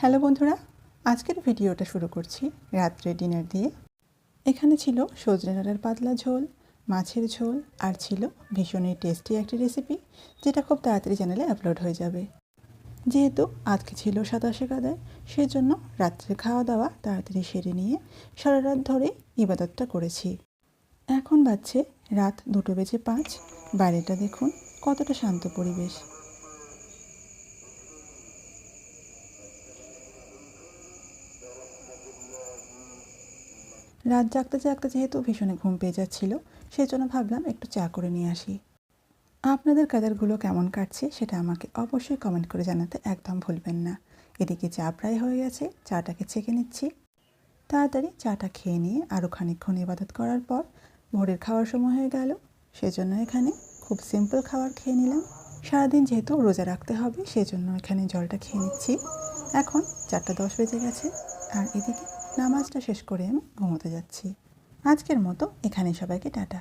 Hello বন্ধুরা, আজকের ভিডিওটা শুরু করছি রাত্রে ডিনার দিয়ে। এখানে ছিল সজনে ডাঁটার পাতলা ঝোল, মাছের ঝোল, আর ছিল ভীষণই টেস্টি একটি রেসিপি যেটা খুব তাড়াতাড়ি চ্যানেলে আপলোড হয়ে যাবে। যেহেতু আজকে ছিল 27 কাদায়, সেজন্য রাত্রে খাওয়া দাওয়া তাড়াতাড়ি সেরে নিয়ে সারা রাত ধরে ইবাদতটা করেছি। এখন বাজছে রাত 2:05। বাইরেটা দেখুন কতটা শান্ত পরিবেশ। রাত জাগতে জাগতে যেহেতু ভীষণ ঘুম পেয়ে যাচ্ছিল, সেজন্য ভাবলাম একটু চা করে নিয়ে আসি। আপনাদের কাদারগুলো কেমন কাটছে সেটা আমাকে অবশ্যই কমেন্ট করে জানাতে একদম ভুলবেন না। এদিকে চা প্রায় হয়ে গেছে, চাটাকে ছেঁকে নিচ্ছি। তাড়াতাড়ি চাটা খেয়ে নিয়ে আরও খানিকক্ষণ ইবাদত করার পর ভোরের খাওয়ার সময় হয়ে গেল। সেজন্য এখানে খুব সিম্পল খাবার খেয়ে নিলাম। সারাদিন যেহেতু রোজা রাখতে হবে, সেজন্য এখানে জলটা খেয়ে নিচ্ছি। এখন 4:10 বেজে গেছে, আর এদিকে নামাজটা শেষ করে আমি ঘুমোতে যাচ্ছি। আজকের মতো এখানে সবাইকে টাটা।